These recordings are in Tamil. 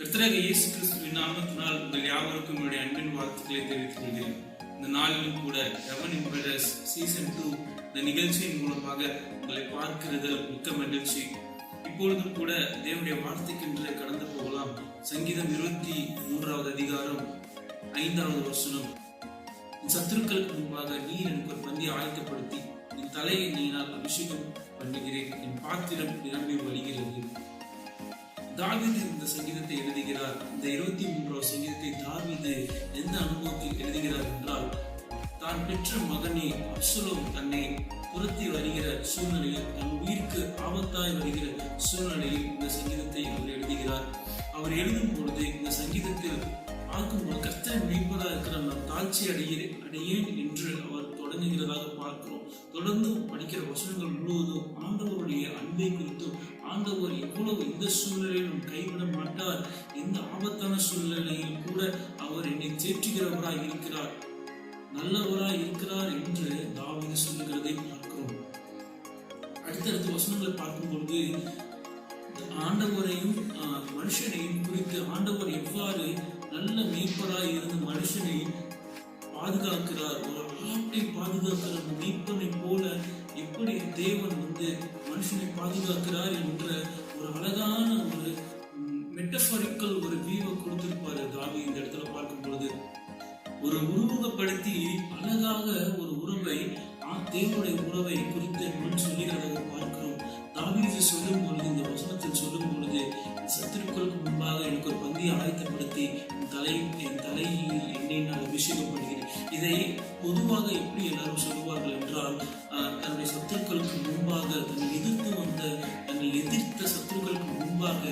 கர்த்தராகிய இயேசு கிறிஸ்துவின் நாமத்தினால் உங்கள் யாவருக்கும் என்னுடைய அன்பின் வாழ்த்துக்களை தெரிவித்துக் கொள்கிறேன். இந்த நாளிலும் கூட ரெவன் இம்பெடர்ஸ் சீசன் 2 இந்த நிகழ்ச்சியின் மூலமாக உங்களை பார்க்கிறது மிக்க மகிழ்ச்சி. இப்பொழுதும் கூட தேவனுடைய வார்த்தைக்கென்று கடந்து போகலாம். சங்கீதம் 23வது அதிகாரம் 5வது வசனம். சத்துருக்களுக்கு முன்பாக நீர் எனக்கு ஒரு பந்தி ஆயத்தப்படுத்தி என் தலையை நீனால் அபிஷேகம் பண்ணுகிறேன், என் பாத்திரம் நிரம்பி வழிகிறது. தாவீது இந்த சங்கீதத்தை எழுதுகிறார். இந்த 23வது சங்கீதத்தை தாவீது எந்த அனுபவத்தில் எழுதுகிறார் என்றால், தான் பெற்ற மகனே அப்சலோம் தன்னை துரத்தி வருகிற சூழ்நிலையில், தன் உயிருக்கு ஆபத்தாய் வருகிற சூழ்நிலையில் இந்த சங்கீதத்தை அவர் எழுதுகிறார். அவர் எழுதும் பொழுது இந்த சங்கீதத்தில் பார்க்கும்போது கர்த்தர் மீட்பதாக இருக்கிற நான் தாழ்ச்சி அடையேன் என்று அவர் தொடங்குகிறதாக பார்க்கிறோம். தொடர்ந்து படிக்கிற வசனங்கள் முழுவதும் ஆண்டவருடைய அன்பை குறித்தும், ஆண்டவர் எவ்வளவு எந்த சூழ்நிலையிலும் கைவிட மாட்டார், எந்த ஆபத்தான சூழ்நிலையில் கூட அவர் என்னை தேற்றுகிறவராய் இருக்கிறார், நல்லவராய் இருக்கிறார் என்று தாவீது சொல்லுகிறதை பார்க்கிறோம். அடுத்தடுத்த வசனங்களை பார்க்கும்பொழுது ஆண்டவரையும் மனுஷனையும் குறித்து, ஆண்டவர் எவ்வாறு நல்ல மீட்பராய் இருந்து மனுஷனை பாதுகாக்கிறார், ஒரு ஆட்டை பாதுகாக்கிற மீட்பனை போல எப்படி தேவன் மனுஷனை பாதுகாக்கிறார் என்ற ஒரு அழகான ஒரு மெட்டபாரிக்கல் ஒரு வியூவை கொடுத்திருப்பாரு தாவீது. இந்த இடத்துல பார்க்கும் பொழுது ஒரு உருவகப்படுத்தி அழகாக ஒரு உறவை, தேவனுடைய உறவை குறித்து சொல்லுகிறதாக பார்க்கிறோம். தாவீது சொல்லும் பொழுது, இந்த வசனத்தில் சொல்லும் பொழுது, சத்துருக்களுக்கு முன்பாக எனக்கு ஒரு பந்தியை ஆயத்தப்படுத்தி என் தலையில் எண்ணெயினால் அபிஷேகம் பண்ணுகிறேன். இதை பொதுவாக எப்படி எல்லாரும் சொல்லுவார்கள் என்றால், தன்னுடைய சத்துருக்களுக்கு முன்பாக தன்னை எதிர்த்த சத்துருக்களுக்கு முன்பாக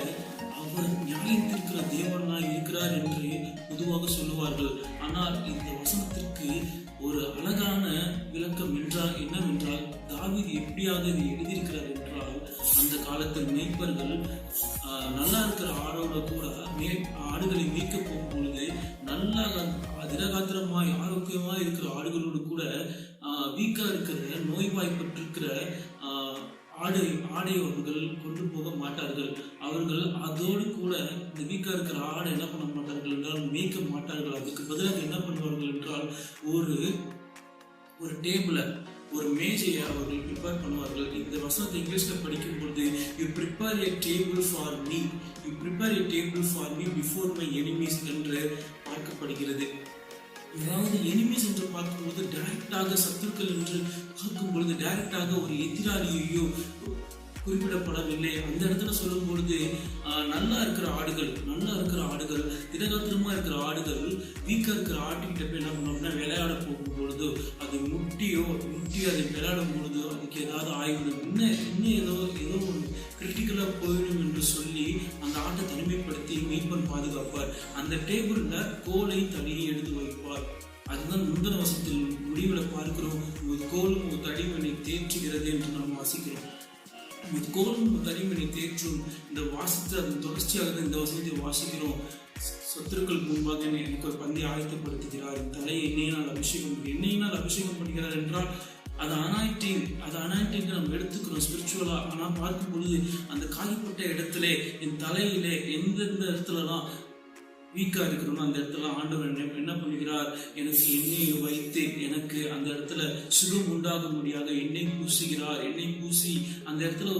அவர் நியாயத்திற்கிற தேவனாய் இருக்கிறார் என்று பொதுவாக சொல்லுவார்கள். ஆனால் இந்த வசனத்திற்கு ஒரு அழகான விளக்கம் என்னவென்றால், தாவீது எப்படியாக இதை எழுதியிருக்கிறார் என்றால், அந்த காலத்தில் மேய்ப்பர்கள் நல்லா இருக்கிற ஆடோட கூட ஆடுகளை மேய்க்க போகும் பொழுது நல்லா திடகாத்திரமாய் ஆரோக்கியமாய் இருக்கிற ஆடுகளோடு கூட வீக்கா இருக்கிற நோய்வாய்ப்பட்டிருக்கிற ஆடை அவர்கள் கொண்டு போக மாட்டார்கள். அவர்கள் அதோடு கூட இந்த வீக்கா இருக்கிற ஆடை என்ன பண்ண மாட்டார்கள் என்றால் மேய்க்க மாட்டார்கள். அதுக்கு பதிலாக என்ன பண்ணுவார்கள் என்றால், ஒரு டேபிள, ஒரு மேஜையை அவர்கள் ப்ரிப்பேர் பண்ணுவார்கள். இந்த வசனத்தை இங்கிலீஷ்ல படிக்கும் பொழுது, you prepare a table for me, you prepare a table for me before my enemies என்று பார்க்கப்படுகிறது. அதாவது எனிமீஸ் என்று பார்க்கும்போது டைரக்டாக சத்துருக்கள் என்று பார்க்கும் பொழுது டைரக்டாக ஒரு எதிராளியையோ குறிப்பிடப்படவில்லை. அந்த இடத்துல சொல்லும் பொழுது நல்லா இருக்கிற ஆடுகள் திடகாத்திரமா இருக்கிற ஆடுகள் வீக்கா இருக்கிற ஆட்டுக்கிட்ட போய் என்ன பண்ணோம்னா விளையாட போகும் பொழுது அது முட்டி அதை விளையாடும் பொழுது அதுக்கு ஏதாவது ஆய்விடும், இன்னும் ஏதோ ஒரு கிரிட்டிக்கலா போயிடும் என்று சொல்லி அந்த ஆட்டை தனிமைப்படுத்தி மீட்பன் பாதுகாப்பார். அந்த டேபிள்ல கோலை தடியை எடுத்து வைப்பார். அதுதான் முந்தின வசனத்தில் முடிவில் பார்க்கிறோம். கோலும் தடிமனை தேற்றுகிறது என்று நாம் வாசிக்கிறோம். கோலும் தடிமனை தேற்றும் இந்த வாசித்து அதன் தொடர்ச்சியாக இந்த வசனத்தை வாசிக்கிறோம். சத்துருக்களுக்கு முன்பாக எனக்கு ஒரு பந்தை ஆயத்தப்படுத்துகிறார், தலையை எண்ணெயினால் அபிஷேகம் பண்ணுகிறார் என்றால் அது அனாயிட்டிங் நம்ம எடுத்துக்கிறோம் ஸ்பிரிச்சுவலா. ஆனால் பார்க்கும் பொழுது அந்த காயப்பட்ட இடத்துல, என் தலையிலே எந்தெந்த இடத்துலலாம் வீக்கா இருக்கிறோம் அந்த இடத்துல ஆண்டவர் என்ன பண்ணுகிறார், எனக்கு எண்ணெயை வைத்து எனக்கு அந்த இடத்துல சுகம் உண்டாக முடியாத எண்ணெய் பூசுகிறார். எண்ணெய் பூசி அந்த இடத்துல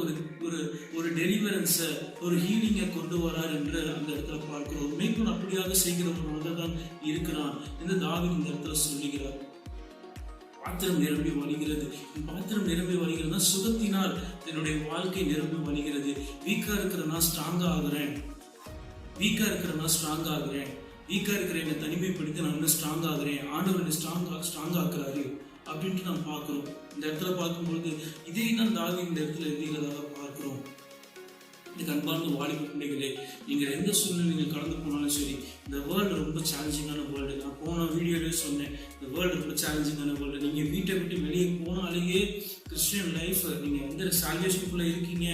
ஒரு டெலிவரன்ஸை, ஒரு ஹீலிங்கை கொண்டு வரார் என்று அந்த இடத்துல பார்க்கிறோம். மேற்கொண்டு அப்படியாக செய்கிறவனாக தான் இருக்கிறான் என்று தாவீது இந்த இடத்துல சொல்லுகிறார். பாத்திரம் நிரம்பி வழிகிறதுனா சுகத்தினால் என்னுடைய வாழ்க்கை நிரம்பி வழிகிறது. வீக்கா இருக்கிற நான் ஸ்ட்ராங்கா ஆகுறேன், வீக்கா இருக்கிற என்னை தனிமைப்படுத்தி நான் இன்னும் ஸ்ட்ராங் ஆகுறேன், ஆண்டவர் என்னை ஸ்ட்ராங் ஆக்குறாரு அப்படின்ட்டு நான் பார்க்கிறோம். இந்த இடத்துல பார்க்கும்பொழுது இதே தான் தாவீது இந்த இடத்துல எழுதுகிறதாக பார்க்கிறோம். இந்த அன்பார்ந்த வாலிப பிள்ளைகளே, நீங்கள் எந்த சூழ்நிலை நீங்கள் கடந்து போனாலும் சரி, இந்த வேர்ல்டு ரொம்ப சேலஞ்சிங்கான வேர்ல்டு. நான் போன வீடியோலேயே சொன்னேன், இந்த வேர்ல்டு ரொம்ப சேலஞ்சிங்கான வேர்ல்டு. நீங்கள் வீட்டை விட்டு வெளியே போனாலேயே கிறிஸ்டியன் லைஃப், நீங்கள் சால்வேஷனுக்குள்ளே இருக்கீங்க,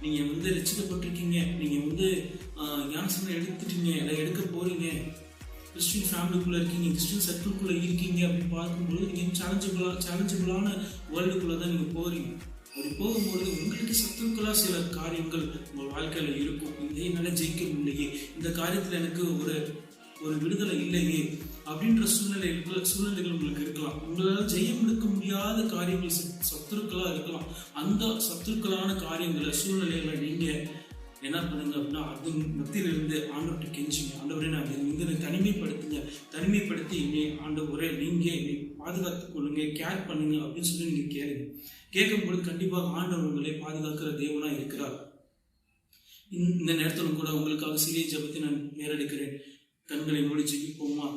நீங்கள் ரட்சிக்கப்பட்டிருக்கீங்க, நீங்கள் ஞானஸ்நானம் எடுத்துட்டீங்க, இல்லை எடுக்க போறீங்க, கிறிஸ்டின் ஃபேமிலிக்குள்ளே இருக்கீங்க, கிறிஸ்டின் சர்க்கிள்குள்ளே இருக்கீங்க அப்படின்னு பார்க்கும்போது நீங்கள் சேலஞ்சபிளான வேர்ல்டுக்குள்ளே தான் நீங்கள் போகிறீங்க. அப்படி போகும்பொழுது உங்களுக்கு சத்துருக்களா சில காரியங்கள் உங்க வாழ்க்கையில இருக்கும். இதை என்னால ஜெயிக்க முடியலையே, இந்த காரியத்துல எனக்கு ஒரு விடுதலை இல்லையே அப்படின்ற சூழ்நிலைகள் உங்களுக்கு இருக்கலாம். உங்களால் ஜெயம் எடுக்க முடியாத காரியங்கள் சத்துருக்களா இருக்கலாம். அந்த சத்துருக்களான காரியங்களை சூழ்நிலைகளை நீங்க என்ன பண்ணுங்க அப்படின்னா, அது மத்தியில இருந்து ஆண்டவர்கிட்ட கெஞ்சுங்க. ஆண்டவரே, நான் என்னை தனிமைப்படுத்தி என்னை ஆண்டவரே நீங்க என்னை பாதுகாத்துக் கொள்ளுங்க, கேர் பண்ணுங்க அப்படின்னு சொல்லி நீங்க கேளுங்க. கேட்கும்போது கண்டிப்பாக ஆண்டவர் உங்களை பாதுகாக்கிற தேவனா இருக்கிறார். இந்த நேரத்திலும் கூட உங்களுக்காக சிறிய ஜெபத்தை நான் ஏறெடுக்கிறேன். கண்களை மூடி ஜெபிப்போமா?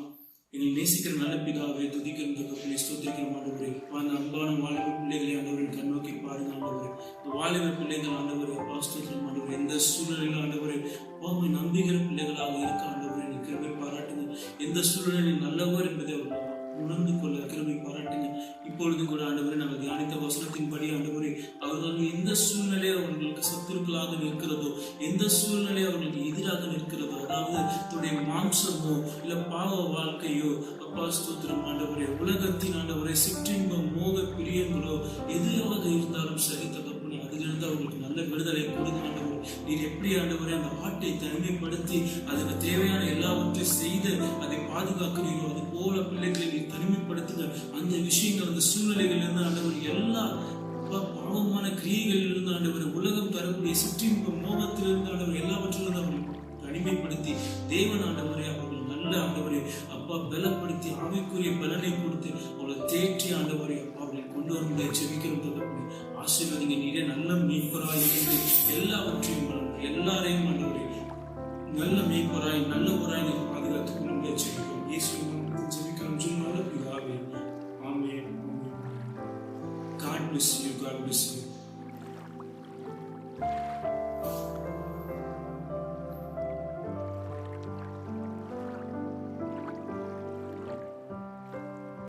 என்னை நேசிக்கிற நல்ல பிதாவே, துதிக்கிற தகப்பனே, ஸ்தோத்திரிக்கிற ஆண்டவரே, அந்த அன்பான வாலிப பிள்ளைகளை ஆண்டவரை கண்ணோக்கி பாருங்க ஆண்டவரே. வாலிப பிள்ளைகள் ஆண்டவரே, ஸ்தோத்திரம் ஆண்டவரே, எந்த சூழ்நிலையில் ஆண்டவரே உம்மை நம்புகிற பிள்ளைகளாக இருக்க ஆண்டவரே நீ கிருபை பாராட்டுங்க. எந்த சூழ்நிலையில் நல்லவர் என்பதை அவர் உணர்ந்து கொள்ள கிருபை பாராட்டுங்க. இப்பொழுது கூட ஆண்டவரே, நாங்கள் தியானித்த வசனத்தின்படி ஆண்டவரே, அவர்கள் எந்த சூழ்நிலை அவர்களுக்கு சத்துருக்களாக நிற்கிறதோ, எந்த சூழ்நிலை அவர்களுக்கு எதிராக நிற்கிறதோ, அதாவது தன்னுடைய மாம்சமோ இல்ல பாவ வாழ்க்கையோ, அப்பா ஸ்தோத்திரம் ஆண்டவரே, உலகத்தின் ஆண்டவரே சிற்றின்பம் மோக பிரியங்களோ எதுவாக இருந்தாலும் சரி தகப்பனே, அதிலிருந்து அவர்களுக்கு நல்ல விடுதலை கொடுங்க ஆண்டவரே. நீர் எப்படி ஆண்டவரே அந்த ஆட்டை தனிமைப்படுத்தி அதுக்கு தேவையான எல்லாவற்றையும் செய்து அதை பாதுகாக்கிறீர்களோ, அது போல பிள்ளைகளை நீர் தனிமைப்படுத்துங்க. அந்த விஷயங்கள், அந்த சூழ்நிலைகள் இருந்து ஆண்டவர் எல்லா பாவமான கிரியைகளில் இருந்து ஆண்டவர், உலகம் தரக்கூடிய சிற்றின்பம் மோகத்திலிருந்து ஆண்டவர் எல்லாவற்றிலிருந்து அவர்கள் தனிமைப்படுத்தி தேவன் ஆண்டவரே அவர்கள் நல்ல ஆண்டவரே அப்பா பலப்படுத்தி ஆவிக்குரிய பலனை கொடுத்து அவளை தேற்றி ஆண்டவரே அப்பா அவர்களை கொண்டு வரும்படி ஜெபிக்கிறோம் தகப்பனே. ஆசீர்வதிங்க. நீரே நல்ல மீட்பராய் இருந்து எல்லாவற்றையும் எல்லாரையும் ஆண்டவரே நல்ல மீட்பராய் நல்ல ஊராய் பாதுகாத்துக் கொள்ளும்படி